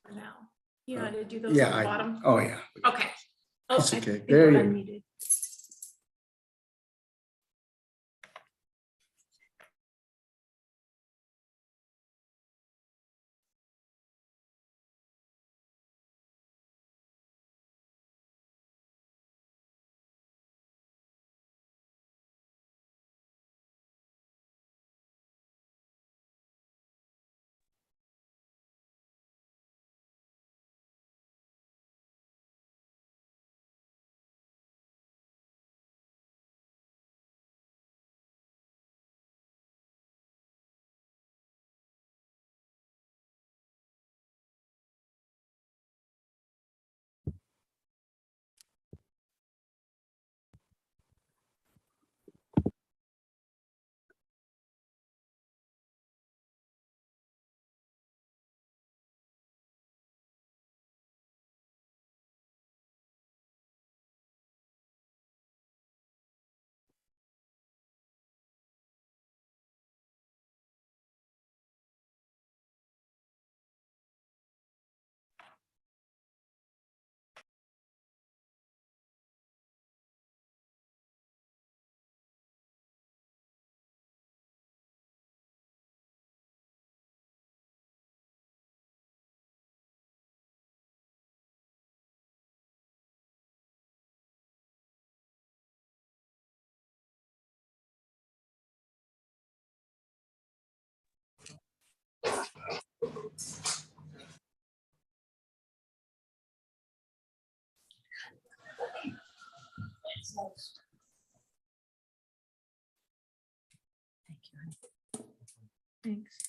For now. You know how to do those Yeah, at the bottom? oh yeah. Okay. Oh, It's I okay. think There we're you unmuted. Thanks.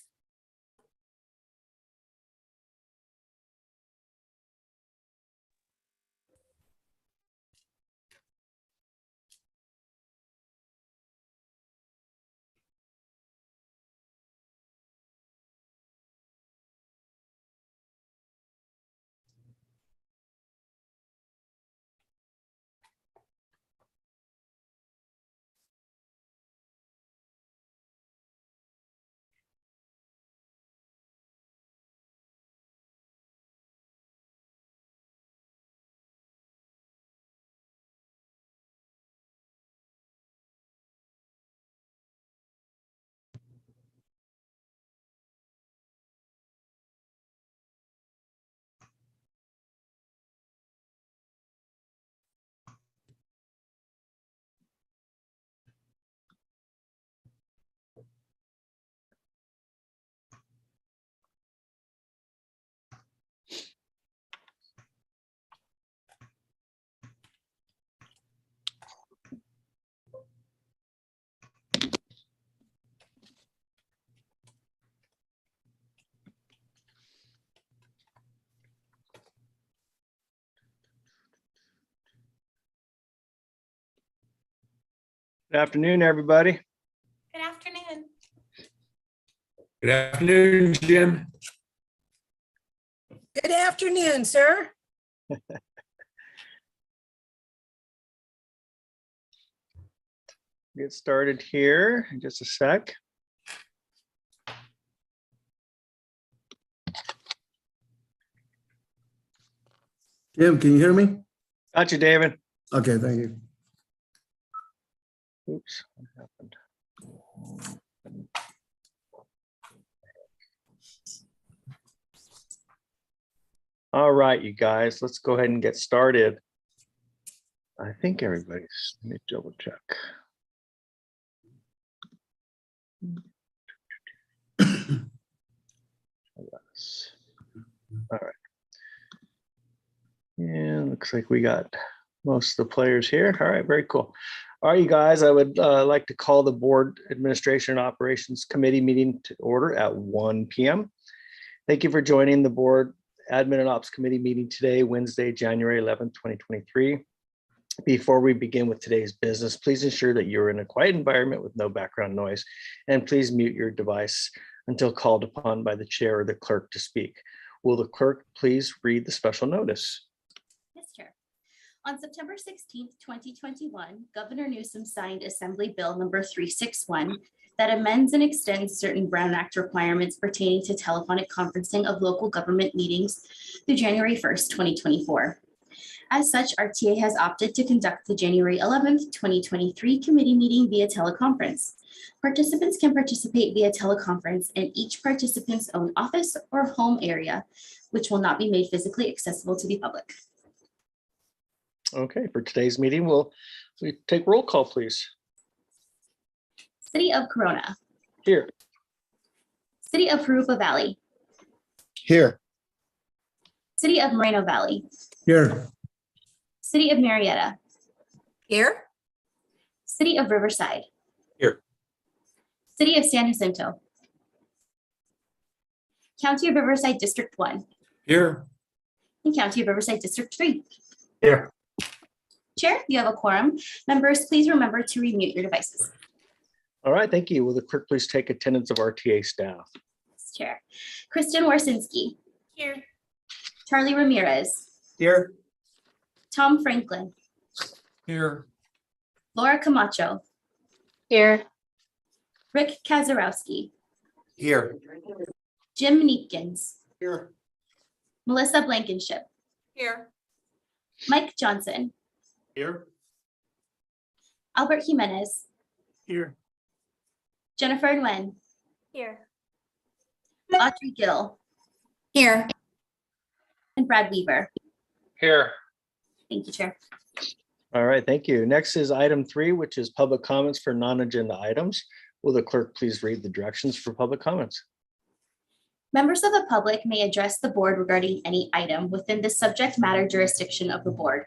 Good afternoon, everybody. Good afternoon. Good afternoon, Jim. Good afternoon, sir. Get started here in just a sec. Jim, can you hear me? Got you, David. Okay, thank you. Oops, what happened? All right, you guys, let's go ahead and get started. I think everybody's, let me double check. All right. And looks like we got most of the players here. All right, very cool. All right, you guys, I would like to call the Board Administration and Operations Committee meeting to order at 1 p.m. Thank you for joining the Board Admin and Ops Committee meeting today, Wednesday, January 11th, 2023. Before we begin with today's business, please ensure that you're in a quiet environment with no background noise, and please mute your device until called upon by the chair or the clerk to speak. Will the clerk please read the special notice? Yes, Chair. On September 16th, 2021, Governor Newsom signed Assembly Bill number 361 that amends and extends certain Brown Act requirements pertaining to telephonic conferencing of local government meetings through January 1st, 2024. As such, RTA has opted to conduct the January 11th, 2023 committee meeting via teleconference. Participants can participate via teleconference in each participant's own office or home area, which will not be made physically accessible to the public. Okay, for today's meeting, we take roll call, please. City of Corona. Here. City of Harupa Valley. Here. City of Moreno Valley. Here. City of Marietta. Here. City of Riverside. Here. City of San Jacinto. County of Riverside District 1 Here. and County of Riverside District 3. Here. Chair, you have a quorum. Members, please remember to remute your devices. All right, thank you. Will the clerk please take attendance of RTA staff? Yes, Chair. Kristen Warsinski. Here. Charlie Ramirez. Here. Tom Franklin. Here. Laura Camacho. Here. Rick Kazarowski. Here. Jim Neepkins. Here. Melissa Blankenship. Here. Mike Johnson. Here. Albert Jimenez. Here. Jennifer Nguyen. Here. Audrey Gill. Here. And Brad Weaver. Here. Thank you, Chair. All right, thank you. Next is item 3, which is public comments for non-agenda items. Will the clerk please read the directions for public comments? Members of the public may address the board regarding any item within the subject matter jurisdiction of the board.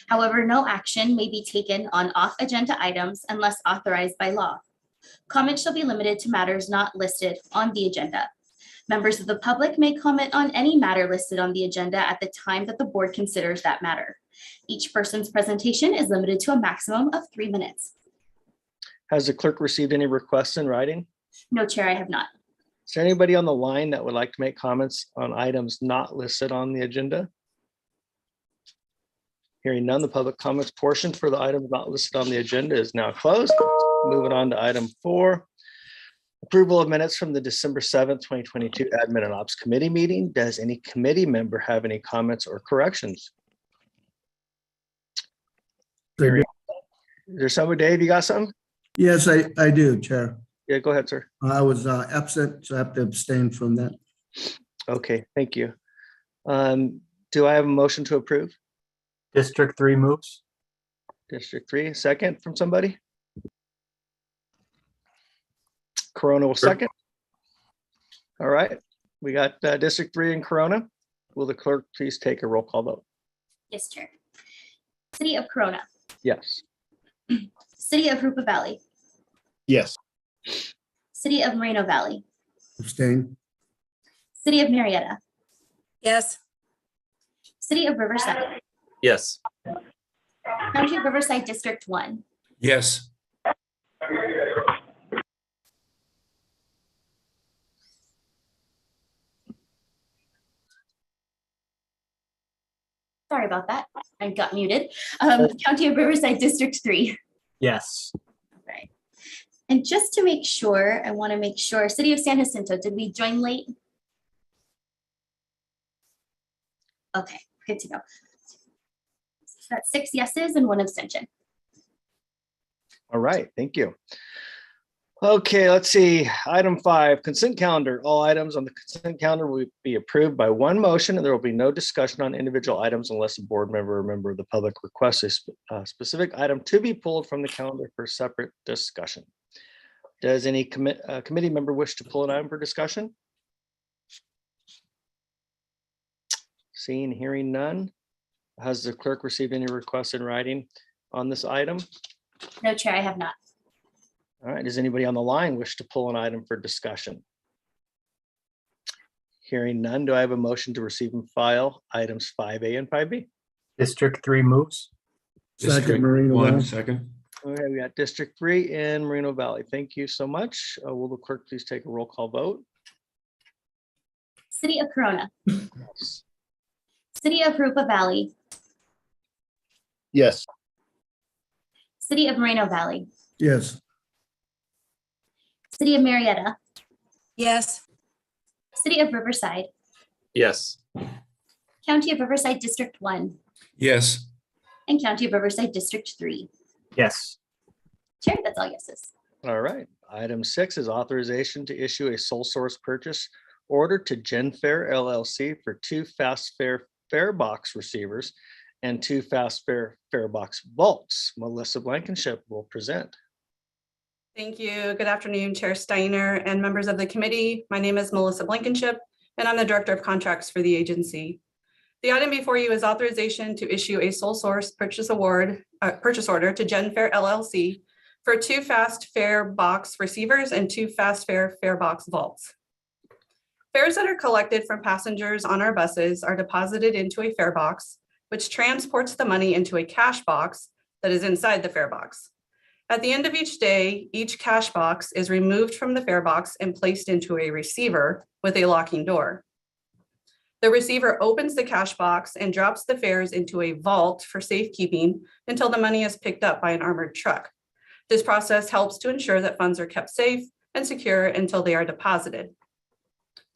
However, no action may be taken on off-agenda items unless authorized by law. Comments shall be limited to matters not listed on the agenda. Members of the public may comment on any matter listed on the agenda at the time that the board considers that matter. Each person's presentation is limited to a maximum of 3 minutes. Has the clerk received any requests in writing? No, Chair, I have not. Is there anybody on the line that would like to make comments on items not listed on the agenda? Hearing none, the public comments portion for the items not listed on the agenda is now closed. Moving on to item 4. Approval of minutes from the December 7th, 2022 Admin and Ops Committee meeting. Does any committee member have any comments or corrections? Is there somebody, Dave, you got something? Yes, I do, Chair. Yeah, go ahead, sir. I was absent, so I have to abstain from that. Okay, thank you. Do I have a motion to approve? District 3 moves. District 3, second from somebody? Corona will second. All right, we got District 3 and Corona. Will the clerk please take a roll call vote? Yes, Chair. City of Corona, Yes. City of Rupa Valley, Yes. City of Moreno Valley, Abstain. City of Marietta, Yes. City of Riverside, Yes. County of Riverside District 1, Yes. sorry about that, I got muted. County of Riverside District 3. Yes. Right. And just to make sure, I want to make sure, City of San Jacinto, did we join late? Okay, good to go. So that's 6 yeses and 1 abstention. All right, thank you. Okay, let's see. Item 5, consent calendar. All items on the consent calendar will be approved by one motion, and there will be no discussion on individual items unless a board member or member of the public requests a specific item to be pulled from the calendar for separate discussion. Does any committee member wish to pull an item for discussion? Seeing, hearing none. Has the clerk received any requests in writing on this item? No, Chair, I have not. All right, does anybody on the line wish to pull an item for discussion? Hearing none, do I have a motion to receive and file items 5A and 5B? District 3 moves. Second, Marina Valley. Second. Okay, we got District 3 in Moreno Valley. Thank you so much. Will the clerk please take a roll call vote? City of Corona, Yes. City of Rupa Valley, Yes. City of Moreno Valley, Yes. City of Marietta, Yes. City of Riverside, Yes. County of Riverside District 1, Yes. and County of Riverside District 3. Yes. Chair, that's all yeses. All right. Item 6 is authorization to issue a sole source purchase order to Genfair LLC for 2 fast fare fare box receivers and 2 fast fare fare box vaults. Melissa Blankenship will present. Thank you. Good afternoon, Chair Steiner and members of the committee. My name is Melissa Blankenship, and I'm the Director of Contracts for the agency. The item before you is authorization to issue a sole source purchase order to Genfair LLC for 2 fast fare box receivers and 2 fast fare fare box vaults. Fares that are collected from passengers on our buses are deposited into a fare box, which transports the money into a cash box that is inside the fare box. At the end of each day, each cash box is removed from the fare box and placed into a receiver with a locking door. The receiver opens the cash box and drops the fares into a vault for safekeeping until the money is picked up by an armored truck. This process helps to ensure that funds are kept safe and secure until they are deposited.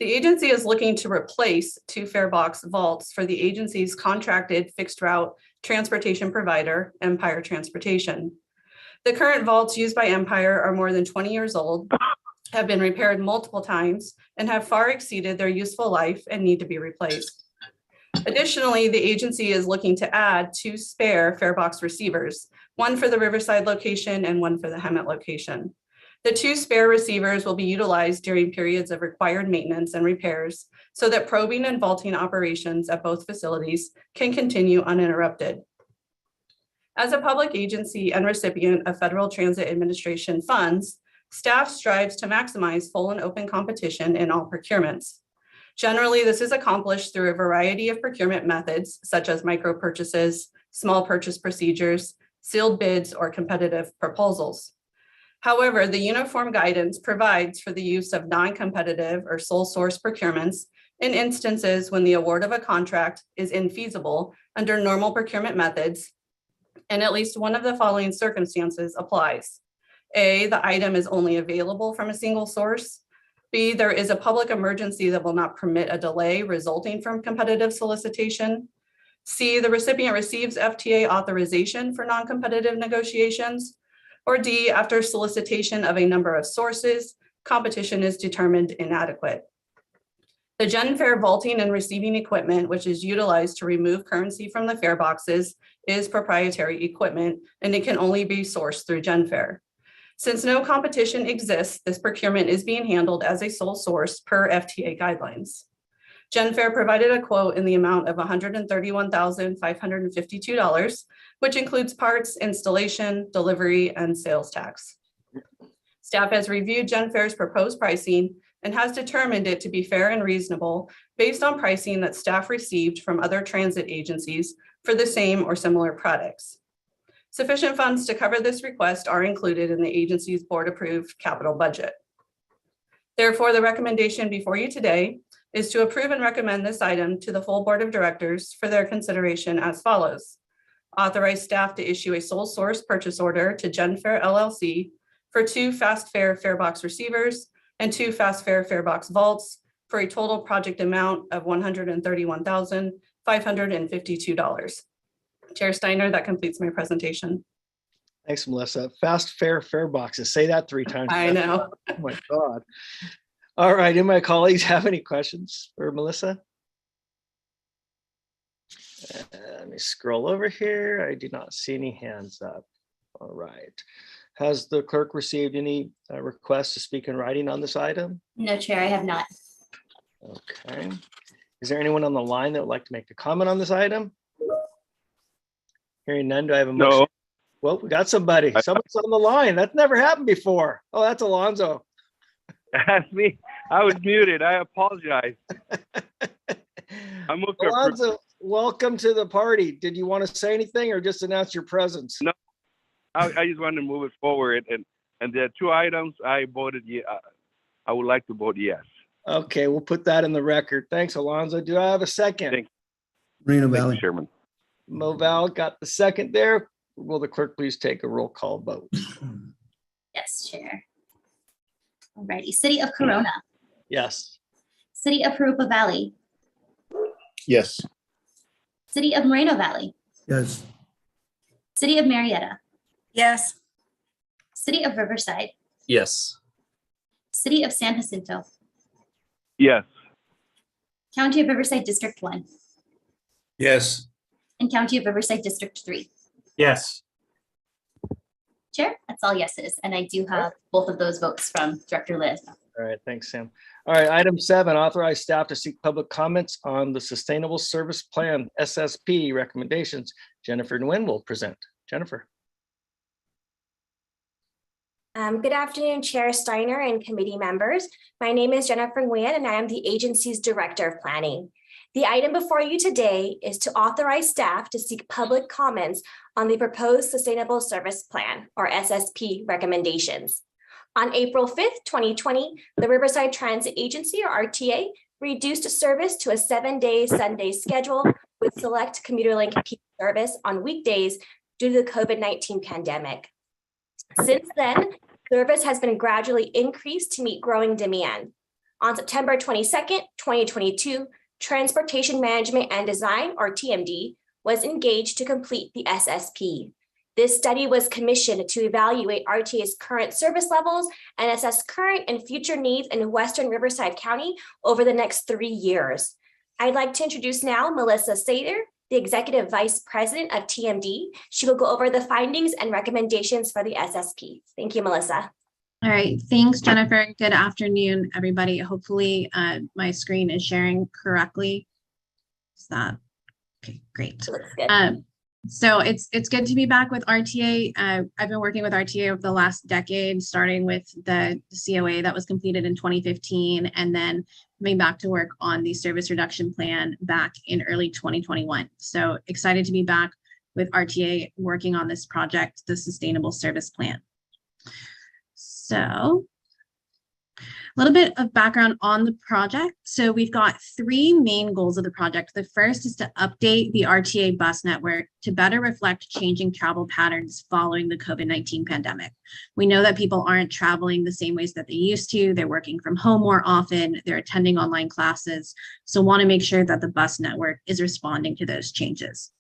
The agency is looking to replace 2 fare box vaults for the agency's contracted fixed route transportation provider, Empire Transportation. The current vaults used by Empire are more than 20 years old, have been repaired multiple times, and have far exceeded their useful life and need to be replaced. Additionally, the agency is looking to add 2 spare fare box receivers, one for the Riverside location and one for the Hemet location. The 2 spare receivers will be utilized during periods of required maintenance and repairs so that probing and vaulting operations at both facilities can continue uninterrupted. As a public agency and recipient of Federal Transit Administration funds, staff strives to maximize full and open competition in all procurements. Generally, this is accomplished through a variety of procurement methods, such as micro purchases, small purchase procedures, sealed bids, or competitive proposals. However, the uniform guidance provides for the use of non-competitive or sole source procurements in instances when the award of a contract is infeasible under normal procurement methods, and at least one of the following circumstances applies. A, the item is only available from a single source. B, there is a public emergency that will not permit a delay resulting from competitive solicitation. C, the recipient receives FTA authorization for non-competitive negotiations. Or D, after solicitation of a number of sources, competition is determined inadequate. The GenFare vaulting and receiving equipment, which is utilized to remove currency from the fare boxes, is proprietary equipment, and it can only be sourced through GenFare. Since no competition exists, this procurement is being handled as a sole source per FTA guidelines. GenFare provided a quote in the amount of $131,552, which includes parts, installation, delivery, and sales tax. Staff has reviewed GenFare's proposed pricing and has determined it to be fair and reasonable based on pricing that staff received from other transit agencies for the same or similar products. Sufficient funds to cover this request are included in the agency's board-approved capital budget. Therefore, the recommendation before you today is to approve and recommend this item to the full board of directors for their consideration as follows. Authorize staff to issue a sole source purchase order to GenFare LLC for 2 fast fare farebox receivers and 2 fast fare farebox vaults for a total project amount of $131,552. Chair Steiner, that completes my presentation. Thanks, Melissa. Fast fare fare boxes. Say that 3 times. I know. Oh my God. All right. Do my colleagues have any questions for Melissa? Let me scroll over here. I do not see any hands up. All right. Has the clerk received any requests to speak in writing on this item? No, Chair, I have not. Okay. Is there anyone on the line that would like to make a comment on this item? Hearing none, do I have a motion? No, Well, we got somebody. Someone's on the line. That's never happened before. Oh, that's Alonzo. that's me. I was muted. I apologize. I'm looking. Alonzo, welcome to the party. Did you want to say anything or just announce your presence? No. I just wanted to move it forward, and there are 2 items I voted. I would like to vote yes. Okay, we'll put that in the record. Thanks, Alonzo. Do I have a second? Thank Moreno Thank Valley. you, Chairman. Moval got the second there. Will the clerk please take a roll call vote? Yes, Chair. Alrighty, City of Corona, Yes. City of Parupa Valley, Yes. City of Moreno Valley, Yes. City of Marietta, Yes. City of Riverside, Yes. City of San Jacinto, Yes. County of Riverside District 1, Yes. and County of Riverside District 3. Yes. Chair, that's all yeses, and I do have both of those votes from Director Liz. All right, thanks, Sam. All right, item 7, authorize staff to seek public comments on the Sustainable Service Plan, SSP recommendations. Jennifer Nguyen will present. Jennifer. Good afternoon, Chair Steiner and committee members. My name is Jennifer Nguyen, and I am the agency's Director of Planning. The item before you today is to authorize staff to seek public comments on the proposed Sustainable Service Plan, or SSP recommendations. On April 5th, 2020, the Riverside Transit Agency, or RTA, reduced service to a 7-day Sunday schedule with select commuter link peak service on weekdays due to the COVID-19 pandemic. Since then, service has been gradually increased to meet growing demand. On September 22nd, 2022, Transportation Management and Design, or TMD, was engaged to complete the SSP. This study was commissioned to evaluate RTA's current service levels and assess current and future needs in Western Riverside County over the next 3 years. I'd like to introduce now Melissa Sater, the Executive Vice President of TMD. She will go over the findings and recommendations for the SSP. Thank you, Melissa. All right, thanks, Jennifer. Good afternoon, everybody. Hopefully my screen is sharing correctly. Is that okay? Great. Looks good. So it's good to be back with RTA. I've been working with RTA over the last decade, starting with the COA that was completed in 2015, and then coming back to work on the service reduction plan back in early 2021. So excited to be back with RTA working on this project, the Sustainable Service Plan. So a little bit of background on the project. So we've got three main goals of the project. The first is to update the RTA bus network to better reflect changing travel patterns following the COVID-19 pandemic. We know that people aren't traveling the same ways that they used to. They're working from home more often. They're attending online classes. So want to make sure that the bus network is responding to those changes.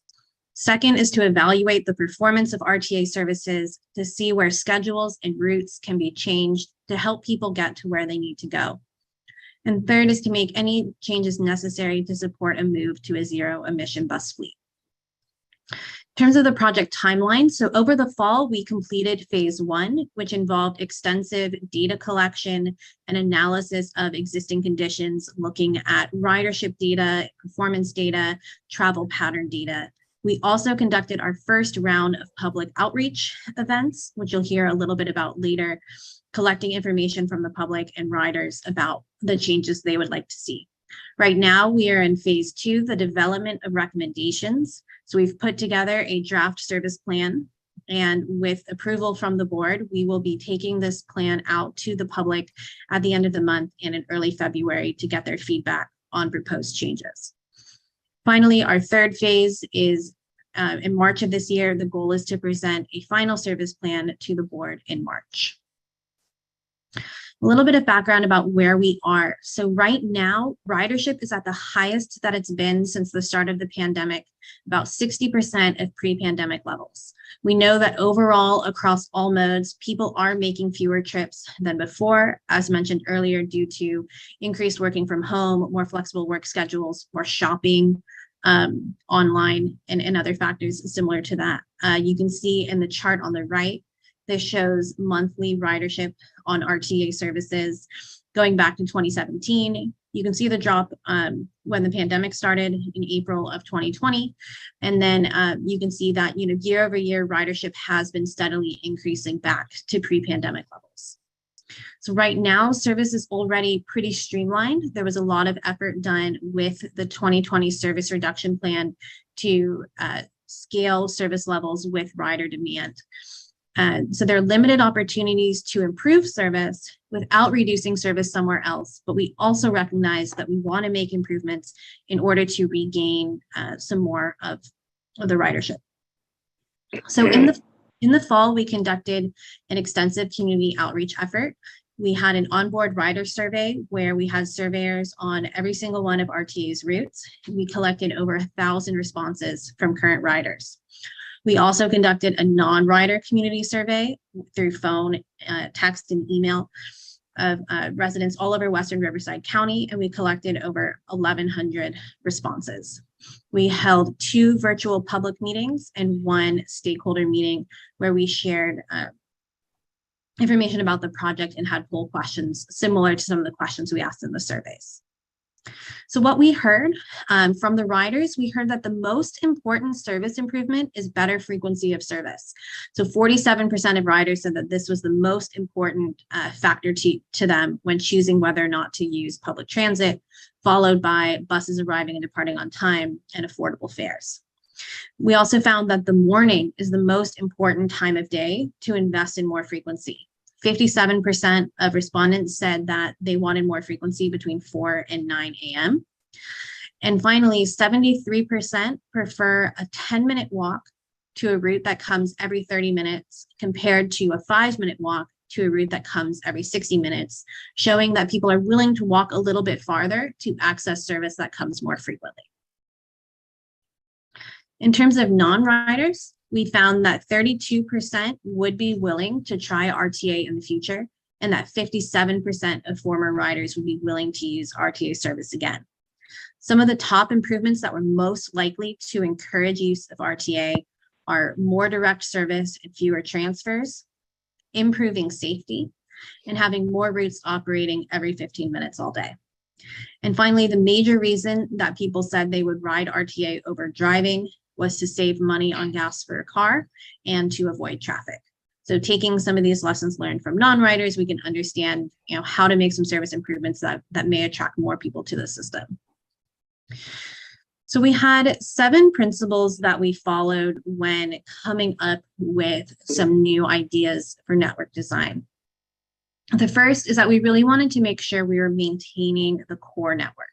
Second is to evaluate the performance of RTA services to see where schedules and routes can be changed to help people get to where they need to go. And third is to make any changes necessary to support a move to a zero emission bus fleet. In terms of the project timeline, so over the fall, we completed phase 1, which involved extensive data collection and analysis of existing conditions, looking at ridership data, performance data, travel pattern data. We also conducted our first round of public outreach events, which you'll hear a little bit about later, collecting information from the public and riders about the changes they would like to see. Right now, we are in phase 2, the development of recommendations. So we've put together a draft service plan, and with approval from the board, we will be taking this plan out to the public at the end of the month and in early February to get their feedback on proposed changes. Finally, our third phase is in March of this year. The goal is to present a final service plan to the board in March. A little bit of background about where we are. So right now, ridership is at the highest that it's been since the start of the pandemic, about 60% of pre-pandemic levels. We know that overall, across all modes, people are making fewer trips than before, as mentioned earlier, due to increased working from home, more flexible work schedules, more shopping online, and other factors similar to that. You can see in the chart on the right, this shows monthly ridership on RTA services going back to 2017. You can see the drop when the pandemic started in April of 2020. And then you can see that, year over year, ridership has been steadily increasing back to pre-pandemic levels. So right now, service is already pretty streamlined. There was a lot of effort done with the 2020 service reduction plan to scale service levels with rider demand. So there are limited opportunities to improve service without reducing service somewhere else, but we also recognize that we want to make improvements in order to regain some more of the ridership. So in the fall, we conducted an extensive community outreach effort. We had an onboard rider survey where we had surveyors on every single one of RTA's routes. We collected over 1,000 responses from current riders. We also conducted a non-rider community survey through phone, text, and email of residents all over Western Riverside County, and we collected over 1,100 responses. We held 2 virtual public meetings and 1 stakeholder meeting where we shared information about the project and had poll questions similar to some of the questions we asked in the surveys. So what we heard from the riders, we heard that the most important service improvement is better frequency of service. So 47% of riders said that this was the most important factor to them when choosing whether or not to use public transit, followed by buses arriving and departing on time and affordable fares. We also found that the morning is the most important time of day to invest in more frequency. 57% of respondents said that they wanted more frequency between 4 and 9 a.m. And finally, 73% prefer a 10-minute walk to a route that comes every 30 minutes compared to a 5-minute walk to a route that comes every 60 minutes, showing that people are willing to walk a little bit farther to access service that comes more frequently. In terms of non-riders, we found that 32% would be willing to try RTA in the future, and that 57% of former riders would be willing to use RTA service again. Some of the top improvements that were most likely to encourage use of RTA are more direct service and fewer transfers, improving safety, and having more routes operating every 15 minutes all day. And finally, the major reason that people said they would ride RTA over driving was to save money on gas for a car and to avoid traffic. So taking some of these lessons learned from non-riders, we can understand, how to make some service improvements that may attract more people to the system. So we had 7 principles that we followed when coming up with some new ideas for network design. The first is that we really wanted to make sure we were maintaining the core network.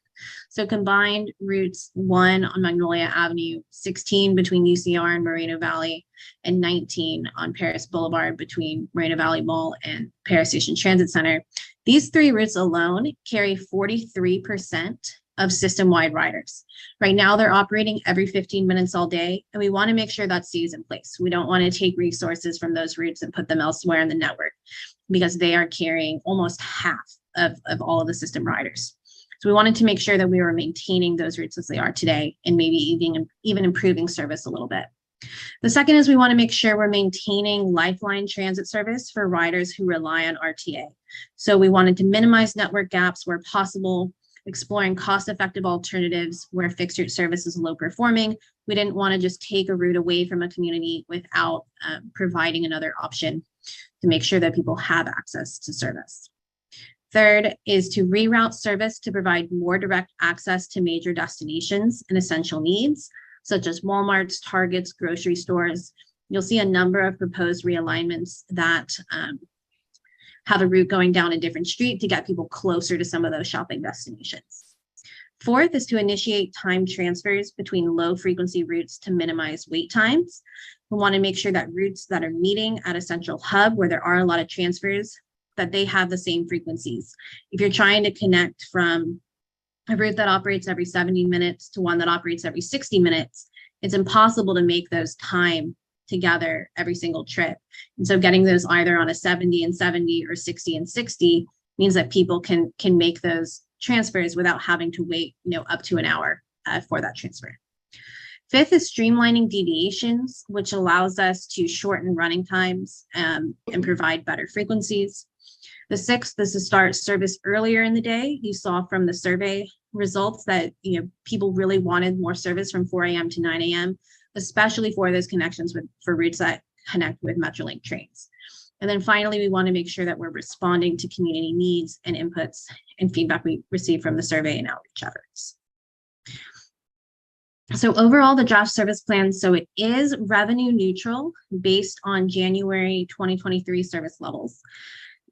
So combined routes 1 on Magnolia Avenue, 16 between UCR and Moreno Valley, and 19 on Paris Boulevard between Moreno Valley Mall and Paris Station Transit Center. These 3 routes alone carry 43% of system-wide riders. Right now, they're operating every 15 minutes all day, and we want to make sure that stays in place. We don't want to take resources from those routes and put them elsewhere in the network, because they are carrying almost half of all of the system riders. So we wanted to make sure that we were maintaining those routes as they are today, and maybe even improving service a little bit. The second is we want to make sure we're maintaining lifeline transit service for riders who rely on RTA. So we wanted to minimize network gaps where possible, exploring cost-effective alternatives where fixed route service is low performing. We didn't want to just take a route away from a community without providing another option to make sure that people have access to service. Third is to reroute service to provide more direct access to major destinations and essential needs, such as Walmarts, Targets, grocery stores. You'll see a number of proposed realignments that have a route going down a different street to get people closer to some of those shopping destinations. Fourth is to initiate time transfers between low frequency routes to minimize wait times. We want to make sure that routes that are meeting at a central hub where there are a lot of transfers, that they have the same frequencies. If you're trying to connect from a route that operates every 70 minutes to one that operates every 60 minutes, it's impossible to make those time together every single trip. And so getting those either on a 70 and 70 or 60 and 60 means that people can make those transfers without having to wait, up to an hour for that transfer. Fifth is streamlining deviations, which allows us to shorten running times and provide better frequencies. The sixth is to start service earlier in the day. You saw from the survey results that people really wanted more service from 4 a.m. to 9 a.m., especially for those connections for routes that connect with Metrolink trains. And then finally, we want to make sure that we're responding to community needs and inputs and feedback we receive from the survey and outreach efforts. So overall, the draft service plan, so it is revenue neutral based on January 2023 service levels.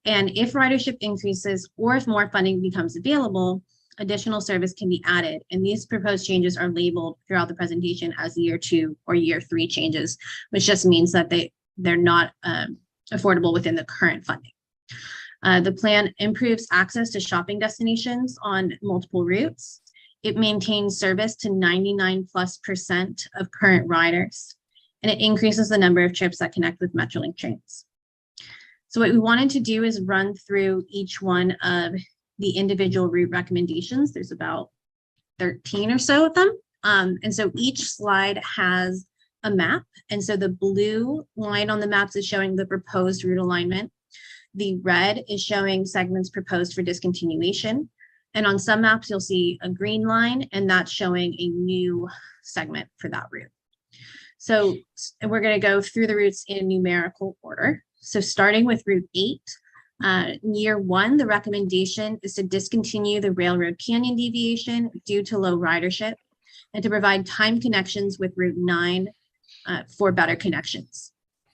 And if ridership increases or if more funding becomes available, additional service can be added. And these proposed changes are labeled throughout the presentation as year 2 or year 3 changes, which just means that they're not affordable within the current funding. The plan improves access to shopping destinations on multiple routes. It maintains service to 99+% of current riders, and it increases the number of trips that connect with Metrolink trains. So what we wanted to do is run through each one of the individual route recommendations. There's about 13 or so of them. And so each slide has a map. And so the blue line on the maps is showing the proposed route alignment. The red is showing segments proposed for discontinuation. And on some maps, you'll see a green line, and that's showing a new segment for that route. So we're going to go through the routes in numerical order. So starting with Route 8, year 1, the recommendation is to discontinue the Railroad Canyon deviation due to low ridership and to provide time connections with Route 9 for better connections.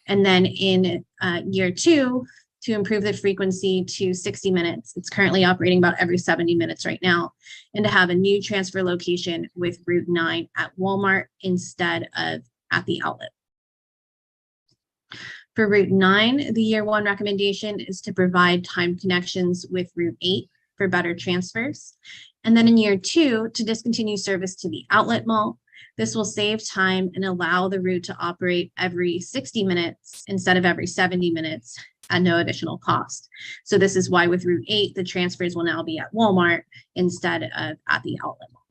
And then in year 2, to improve the frequency to 60 minutes. It's currently operating about every 70 minutes right now, and to have a new transfer location with Route 9 at Walmart instead of at the outlet. For Route 9, the year 1 recommendation is to provide time connections with Route 8 for better transfers. And then in year 2, to discontinue service to the outlet mall. This will save time and allow the route to operate every 60 minutes instead of every 70 minutes at no additional cost. So this is why with Route 8, the transfers will now be at Walmart instead of at the outlet mall.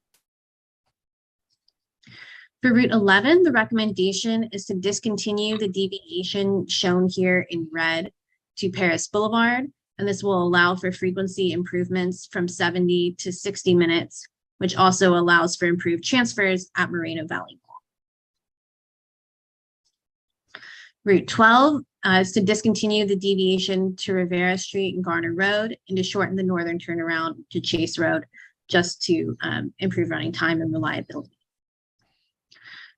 For Route 11, the recommendation is to discontinue the deviation shown here in red to Paris Boulevard And this will allow for frequency improvements from 70 to 60 minutes, which also allows for improved transfers at Moreno Valley Mall. Route 12 is to discontinue the deviation to Rivera Street and Garner Road and to shorten the northern turnaround to Chase Road, just to improve running time and reliability.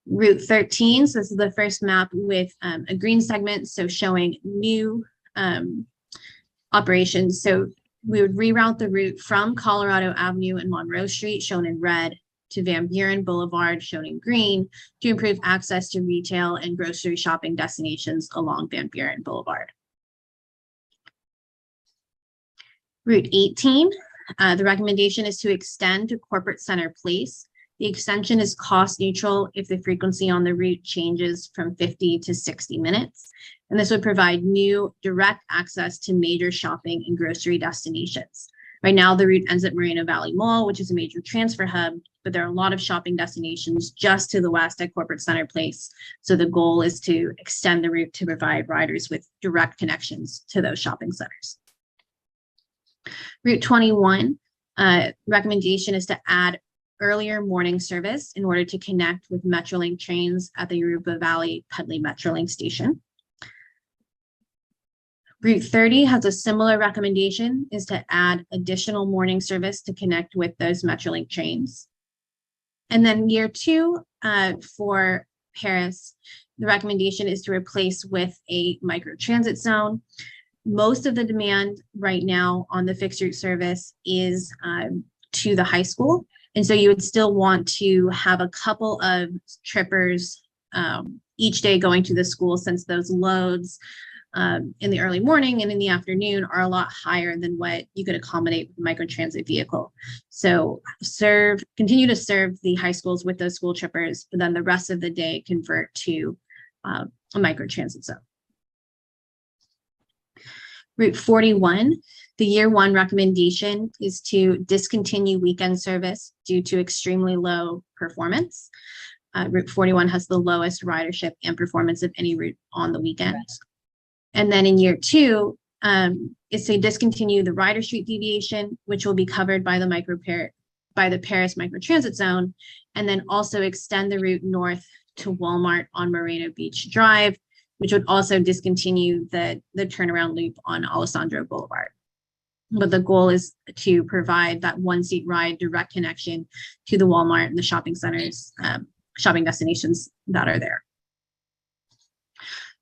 Route 13, so this is the first map with a green segment, so showing new operations. So we would reroute the route from Colorado Avenue and Monroe Street, shown in red, to Van Buren Boulevard, shown in green, to improve access to retail and grocery shopping destinations along Van Buren Boulevard. Route 18, the recommendation is to extend to Corporate Center Place. The extension is cost neutral if the frequency on the route changes from 50 to 60 minutes. And this would provide new direct access to major shopping and grocery destinations. Right now, the route ends at Moreno Valley Mall, which is a major transfer hub, but there are a lot of shopping destinations just to the west at Corporate Center Place. So the goal is to extend the route to provide riders with direct connections to those shopping centers. Route 21, recommendation is to add earlier morning service in order to connect with Metrolink trains at the Yoruba Valley Pedley Metrolink station. Route 30 has a similar recommendation, is to add additional morning service to connect with those Metrolink trains. And then year 2 for Paris, the recommendation is to replace with a microtransit zone. Most of the demand right now on the fixed route service is to the high school. And so you would still want to have a couple of trippers each day going to the school, since those loads in the early morning and in the afternoon are a lot higher than what you could accommodate with a microtransit vehicle. So continue to serve the high schools with those school trippers, but then the rest of the day convert to a microtransit zone. Route 41, the year 1 recommendation is to discontinue weekend service due to extremely low performance. Route 41 has the lowest ridership and performance of any route on the weekends. And then in year 2, is to discontinue the Ryder Street deviation, which will be covered by the Paris microtransit zone, and then also extend the route north to Walmart on Moreno Beach Drive, which would also discontinue the turnaround loop on Alessandro Boulevard. But the goal is to provide that one-seat ride direct connection to the Walmart and the shopping centers, shopping destinations that are there.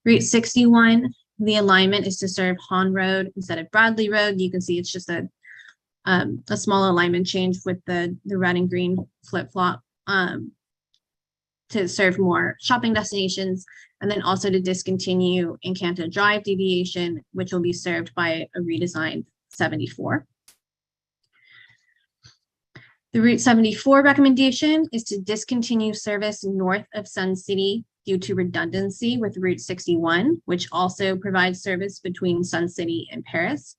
Route 61, the alignment is to serve Hahn Road instead of Bradley Road. You can see it's just a small alignment change with the red and green flip-flop to serve more shopping destinations, and then also to discontinue Encanto Drive deviation, which will be served by a redesigned 74. The Route 74 recommendation is to discontinue service north of Sun City due to redundancy with Route 61, which also provides service between Sun City and Paris,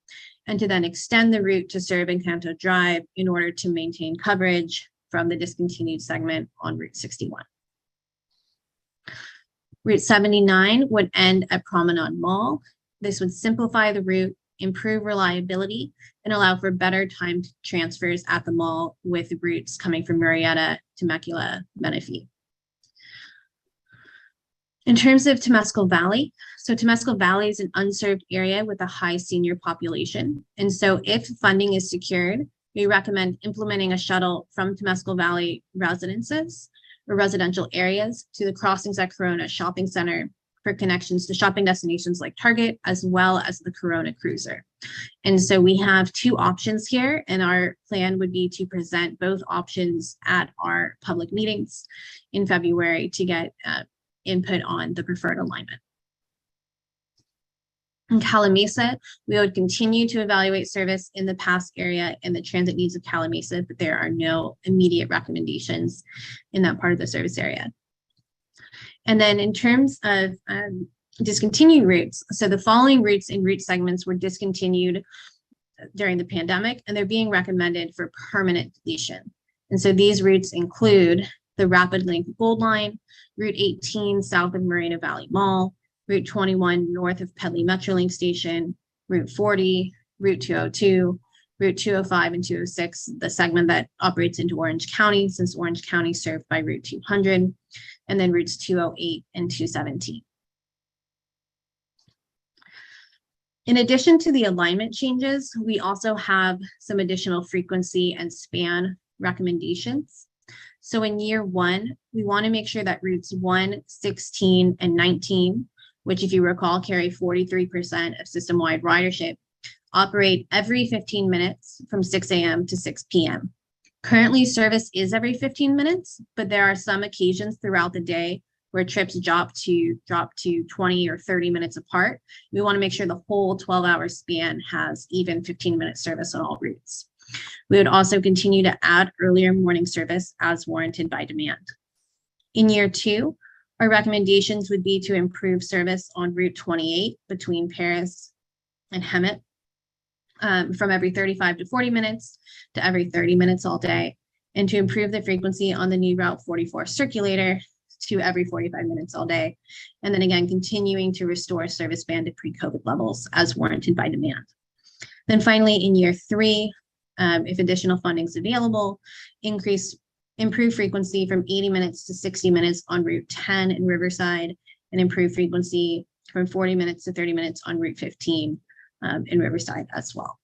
and to then extend the route to serve Encanto Drive in order to maintain coverage from the discontinued segment on Route 61. Route 79 would end at Promenade Mall. This would simplify the route, improve reliability, and allow for better timed transfers at the mall with routes coming from Murrieta, Temecula, Menifee. In terms of Temescal Valley, so Temescal Valley is an unserved area with a high senior population. And so if funding is secured, we recommend implementing a shuttle from Temescal Valley residences or residential areas to the crossings at Corona Shopping Center for connections to shopping destinations like Target, as well as the Corona Cruiser. And so we have 2 options here, and our plan would be to present both options at our public meetings in February to get input on the preferred alignment. In Calamasa, we would continue to evaluate service in the pass area and the transit needs of Calamasa, but there are no immediate recommendations in that part of the service area. And then in terms of discontinued routes, so the following routes and route segments were discontinued during the pandemic, and they're being recommended for permanent deletion. And so these routes include the Rapid Link Gold Line, Route 18 south of Moreno Valley Mall, Route 21 north of Pedley Metrolink Station, Route 40, Route 202, Route 205 and 206, the segment that operates into Orange County, since Orange County is served by Route 200, and then routes 208 and 217. In addition to the alignment changes, we also have some additional frequency and span recommendations. So in year one, we want to make sure that routes 1, 16, and 19, which if you recall, carry 43% of system-wide ridership, operate every 15 minutes from 6 a.m. to 6 p.m. Currently, service is every 15 minutes, but there are some occasions throughout the day where trips drop to 20 or 30 minutes apart. We want to make sure the whole 12-hour span has even 15-minute service on all routes. We would also continue to add earlier morning service as warranted by demand. In year two, our recommendations would be to improve service on Route 28 between Paris and Hemet, from every 35 to 40 minutes to every 30 minutes all day, and to improve the frequency on the new Route 44 circulator to every 45 minutes all day. And then again, continuing to restore service band to pre-COVID levels as warranted by demand. Then finally, in year three, if additional funding is available, improve frequency from 80 minutes to 60 minutes on Route 10 in Riverside, and improve frequency from 40 minutes to 30 minutes on Route 15 in Riverside as well.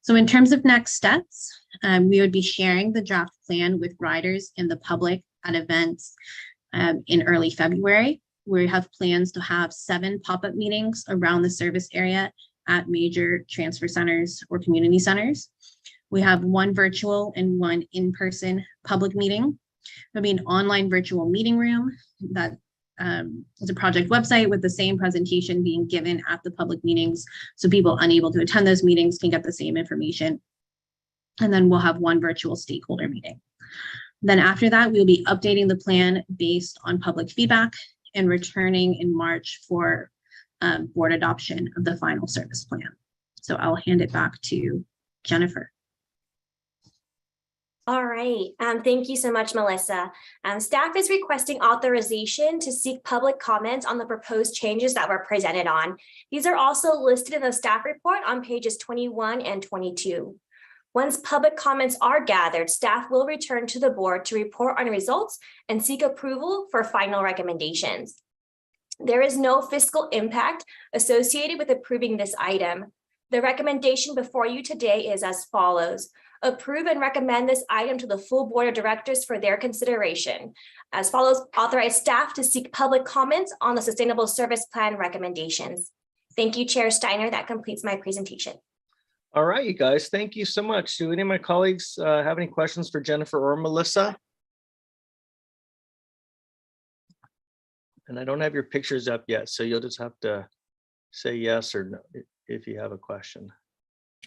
So in terms of next steps, we would be sharing the draft plan with riders and the public at events in early February. We have plans to have 7 pop-up meetings around the service area at major transfer centers or community centers. We have 1 virtual and 1 in-person public meeting. There'll be an online virtual meeting room that is a project website with the same presentation being given at the public meetings, so people unable to attend those meetings can get the same information. And then we'll have 1 virtual stakeholder meeting. Then after that, we'll be updating the plan based on public feedback and returning in March for board adoption of the final service plan. So I'll hand it back to Jennifer. All right, thank you so much, Melissa. Staff is requesting authorization to seek public comments on the proposed changes that were presented on. These are also listed in the staff report on pages 21 and 22. Once public comments are gathered, staff will return to the board to report on results and seek approval for final recommendations. There is no fiscal impact associated with approving this item. The recommendation before you today is as follows. Approve and recommend this item to the full board of directors for their consideration. As follows, authorize staff to seek public comments on the sustainable service plan recommendations. Thank you, Chair Steiner. That completes my presentation. All right, you guys, thank you so much. Do any of my colleagues have any questions for Jennifer or Melissa? And I don't have your pictures up yet, so you'll just have to say yes or no if you have a question.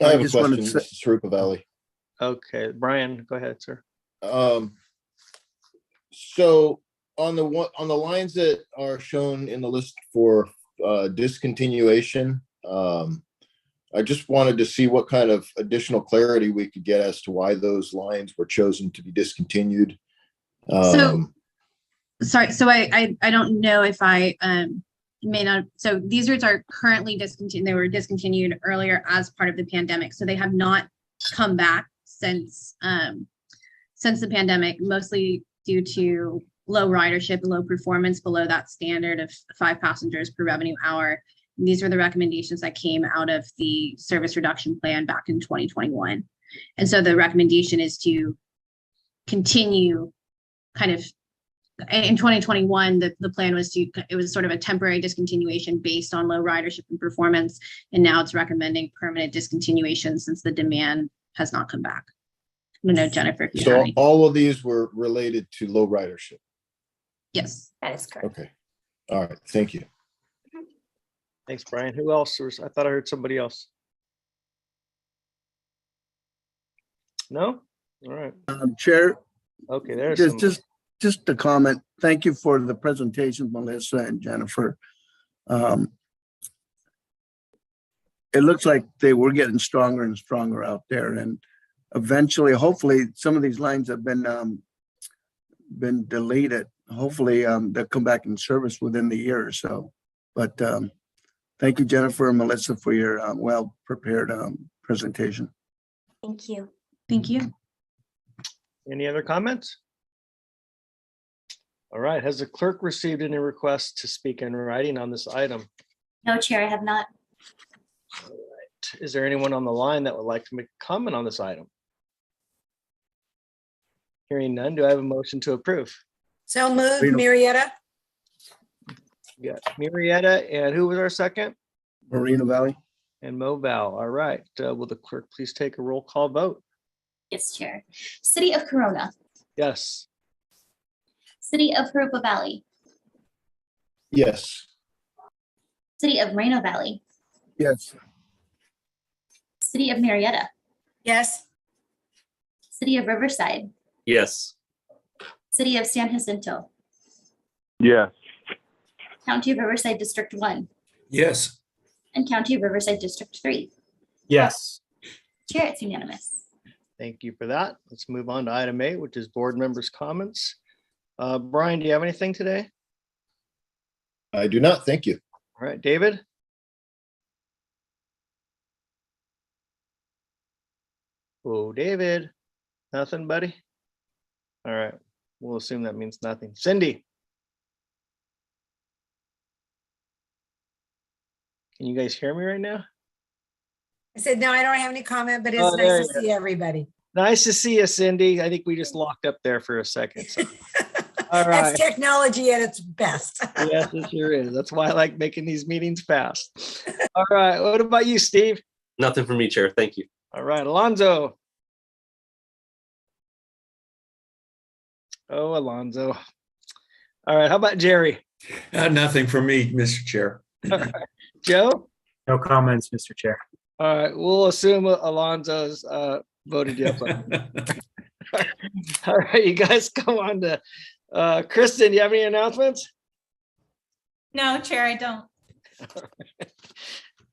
I have a just wanted question, to Mrs. Rupa Valley. Okay, Brian, go ahead, sir. So on the lines that are shown in the list for discontinuation, I just wanted to see what kind of additional clarity we could get as to why those lines were chosen to be discontinued. Sorry, so I don't know if I may not. So these routes are currently discontinued. They were discontinued earlier as part of the pandemic, so they have not come back since the pandemic, mostly due to low ridership, low performance below that standard of 5 passengers per revenue hour. And these were the recommendations that came out of the service reduction plan back in 2021. And so the recommendation is to continue kind of in 2021, the plan was it was sort of a temporary discontinuation based on low ridership and performance. And now it's recommending permanent discontinuation since the demand has not come back. I don't know, Jennifer, if you have So any. all of these were related to low ridership. Yes, that is correct. Okay. All right. Thank you. Thanks, Brian. Who else? I thought I heard somebody else. No? All right. Chair, Okay, there's just a comment. Thank you for the presentation, Melissa and Jennifer. It looks like they were getting stronger and stronger out there, and eventually, hopefully, some of these lines have been deleted. Hopefully, they'll come back in service within the year or so. But Thank you, Jennifer and Melissa, for your well-prepared presentation. Thank you. Thank you. Any other comments? All right, has the clerk received any requests to speak in writing on this item? No, Chair, I have not. All right. Is there anyone on the line that would like to make a comment on this item? Hearing none, do I have a motion to approve? So moved, Reno. Marietta. We got Marietta, and who was our second? Moreno Valley. And Mo Val. All right, will the clerk please take a roll call vote? Yes, Chair. City of Corona, Yes. City of Harupa Valley, Yes. City of Moreno Valley, Yes. City of Marietta, Yes. City of Riverside, Yes. City of San Jacinto, Yes. County of Riverside District 1, Yes. and County of Riverside District 3. Yes. Chair, it's unanimous. Thank you for that. Let's move on to item 8, which is board members' comments. Brian, do you have anything today? I do not. Thank you. All right, David? Oh, David, nothing, buddy? All right, we'll assume that means nothing. Cindy? Can you guys hear me right now? I said, no, I don't have any comment, but it's Oh, there nice you to see everybody. Nice to see you, Cindy. I think we just locked up there for a second. So. All right. That's technology at its best. Yes, it sure is. That's why I like making these meetings fast. All right, what about you, Steve? Nothing for me, Chair. Thank you. All right, Alonzo. Oh, Alonzo. All right, how about Jerry? Nothing for me, Mr. Chair. All right. Joe? No comments, Mr. Chair. All right, we'll assume Alonzo's voted yes. All right, you guys come on to Kristen, do you have any announcements? No, Chair, I don't.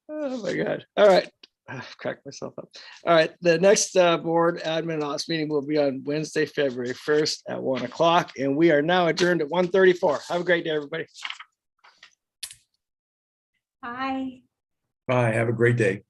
Oh my God. All right. I've cracked myself up. All right. The next board admin ops meeting will be on Wednesday, February 1st at 1 o'clock. And we are now adjourned at 1:34. Have a great day, everybody. Bye. Bye. Have a great day.